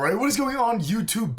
Alright, what is going on YouTube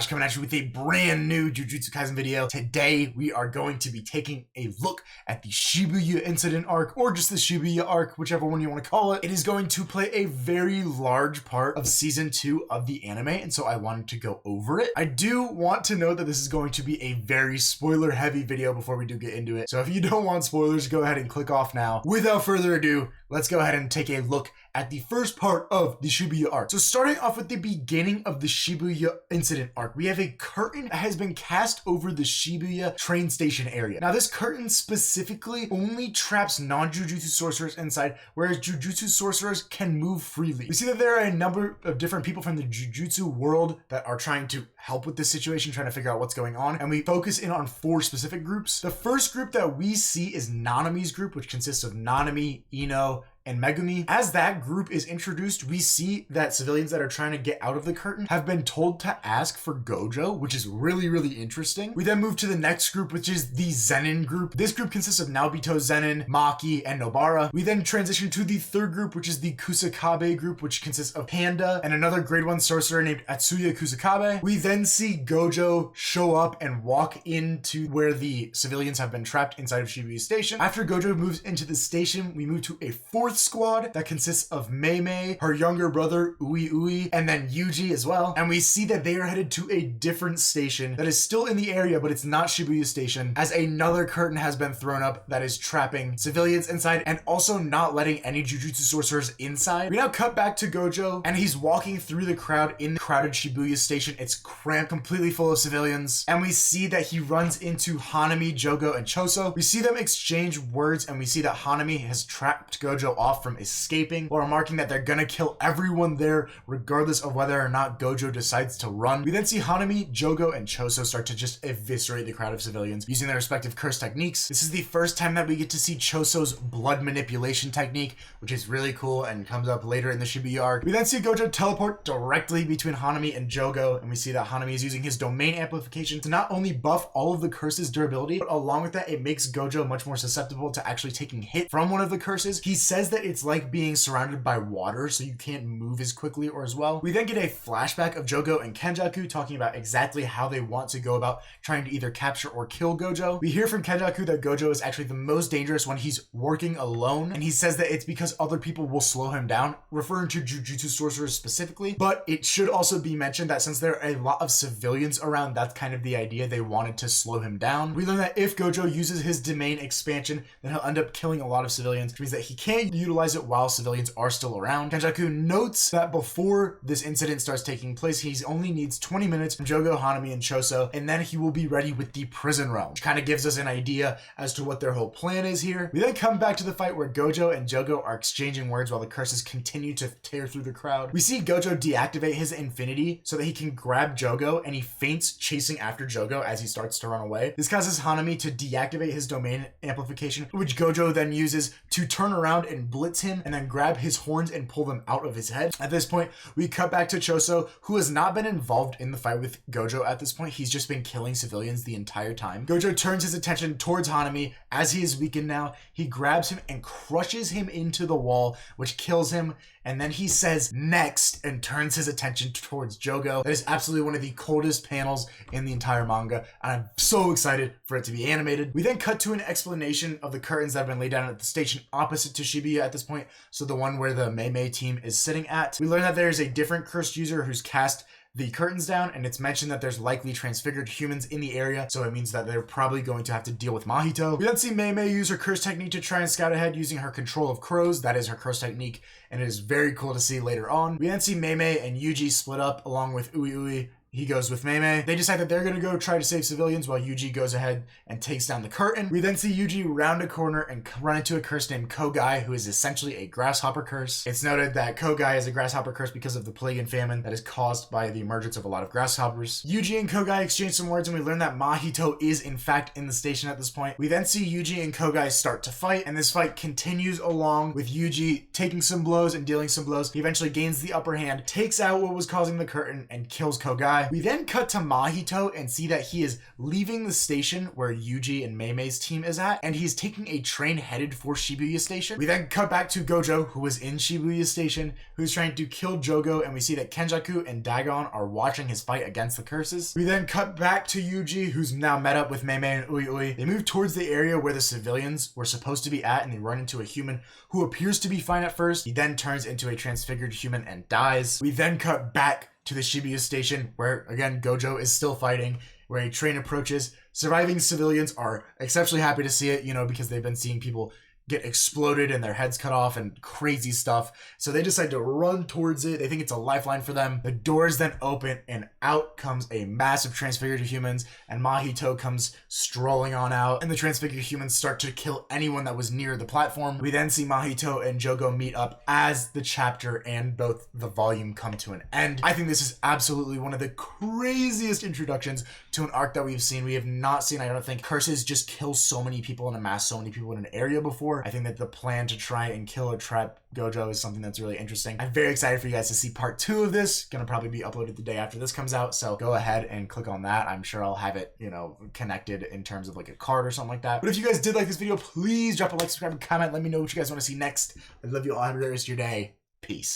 / coming at you with a brand new Jujutsu Kaisen video. Today we are going to be taking a look at the Shibuya Incident Arc, or just the Shibuya Arc, whichever one you want to call it. It is going to play a very large part of season 2 of the anime, and so I wanted to go over it. I do want to note that this is going to be a very spoiler heavy video before we do get into it. So if you don't want spoilers, go ahead and click off now. Without further ado, let's go ahead and take a look at the first part of the Shibuya arc. So starting off with the beginning of the Shibuya Incident Arc, we have a curtain that has been cast over the Shibuya train station area. Now this curtain specifically only traps non-Jujutsu sorcerers inside, whereas Jujutsu sorcerers can move freely. We see that there are a number of different people from the Jujutsu world that are trying to help with this situation, trying to figure out what's going on, and we focus in on 4 specific groups. The first group that we see is Nanami's group, which consists of Nanami, Ino, and Megumi. As that group is introduced, we see that civilians that are trying to get out of the curtain have been told to ask for Gojo, which is really interesting. We then move to the next group, which is the Zenin group. This group consists of Naobito Zenin, Maki, and Nobara. We then transition to the third group, which is the Kusakabe group, which consists of Panda and another grade 1 sorcerer named Atsuya Kusakabe. We then see Gojo show up and walk into where the civilians have been trapped inside of Shibuya Station. After Gojo moves into the station, we move to a 4th squad that consists of Mei, her younger brother Ui, and then Yuji as well. And we see that they are headed to a different station that is still in the area, but it's not Shibuya Station, as another curtain has been thrown up that is trapping civilians inside and also not letting any Jujutsu sorcerers inside. We now cut back to Gojo, and he's walking through the crowd in the crowded Shibuya Station. It's cramped, completely full of civilians, and we see that he runs into Hanami, Jogo, and Choso. We see them exchange words, and we see that Hanami has trapped Gojo off from escaping, while remarking that they're gonna kill everyone there regardless of whether or not Gojo decides to run. We then see Hanami, Jogo, and Choso start to just eviscerate the crowd of civilians using their respective curse techniques. This is the first time that we get to see Choso's blood manipulation technique, which is really cool and comes up later in the Shibuya arc. We then see Gojo teleport directly between Hanami and Jogo, and we see that Hanami is using his domain amplification to not only buff all of the curses' durability, but along with that, it makes Gojo much more susceptible to actually taking hit from one of the curses. He says that it's like being surrounded by water, so you can't move as quickly or as well. We then get a flashback of Jogo and Kenjaku talking about exactly how they want to go about trying to either capture or kill Gojo. We hear from Kenjaku that Gojo is actually the most dangerous when he's working alone, and he says that it's because other people will slow him down, referring to Jujutsu sorcerers specifically. But it should also be mentioned that since there are a lot of civilians around, that's kind of the idea. They wanted to slow him down. We learn that if Gojo uses his domain expansion, then he'll end up killing a lot of civilians, which means that he can't utilize it while civilians are still around. Kenjaku notes that before this incident starts taking place, he only needs 20 minutes from Jogo, Hanami, and Choso, and then he will be ready with the prison realm, which kind of gives us an idea as to what their whole plan is here. We then come back to the fight where Gojo and Jogo are exchanging words while the curses continue to tear through the crowd. We see Gojo deactivate his infinity so that he can grab Jogo, and he faints chasing after Jogo as he starts to run away. This causes Hanami to deactivate his domain amplification, which Gojo then uses to turn around and blitz him and then grab his horns and pull them out of his head. At this point, we cut back to Choso, who has not been involved in the fight with Gojo at this point. He's just been killing civilians the entire time. Gojo turns his attention towards Hanami. As he is weakened now, he grabs him and crushes him into the wall, which kills him. And then he says next and turns his attention towards Jogo. That is absolutely one of the coldest panels in the entire manga, and I'm so excited for it to be animated. We then cut to an explanation of the curtains that have been laid down at the station opposite to Shibuya at this point, so the one where the Mei team is sitting at. We learn that there is a different cursed user who's cast the curtains down, and it's mentioned that there's likely transfigured humans in the area, so it means that they're probably going to have to deal with Mahito. We then see Mei use her curse technique to try and scout ahead using her control of crows. That is her curse technique, and it is very cool to see later on. We then see Mei and Yuji split up along with Ui. He goes with Mei. They decide that they're going to go try to save civilians while Yuji goes ahead and takes down the curtain. We then see Yuji round a corner and run into a curse named Kogai, who is essentially a grasshopper curse. It's noted that Kogai is a grasshopper curse because of the plague and famine that is caused by the emergence of a lot of grasshoppers. Yuji and Kogai exchange some words, and we learn that Mahito is in fact in the station at this point. We then see Yuji and Kogai start to fight, and this fight continues along with Yuji taking some blows and dealing some blows. He eventually gains the upper hand, takes out what was causing the curtain, and kills Kogai. Shibuya. We then cut to Mahito and see that he is leaving the station where Yuji and Meimei's team is at, and he's taking a train headed for Shibuya Station. We then cut back to Gojo, who was in Shibuya Station, who's trying to kill Jogo, and we see that Kenjaku and Dagon are watching his fight against the curses. We then cut back to Yuji, who's now met up with Meimei and Ui. They move towards the area where the civilians were supposed to be at, and they run into a human who appears to be fine at first. He then turns into a transfigured human and dies. We then cut back to the Shibuya Station where, again, Gojo is still fighting, where a train approaches. Surviving civilians are exceptionally happy to see it, you know, because they've been seeing people get exploded and their heads cut off and crazy stuff. So they decide to run towards it. They think it's a lifeline for them. The doors then open and out comes a massive transfigured humans, and Mahito comes strolling on out, and the transfigured humans start to kill anyone that was near the platform. We then see Mahito and Jogo meet up as the chapter and both the volume come to an end. I think this is absolutely one of the craziest introductions to an arc that we've seen. We have not seen, I don't think, curses just kill so many people and amass so many people in an area before. I think that the plan to try and kill or trap Gojo is something that's really interesting. I'm very excited for you guys to see part 2 of this. Gonna probably be uploaded the day after this comes out, so go ahead and click on that. I'm sure I'll have it, you know, connected in terms of like a card or something like that. But if you guys did like this video, please drop a like, subscribe, and comment. Let me know what you guys want to see next. I love you all. Have a great rest of your day. Peace.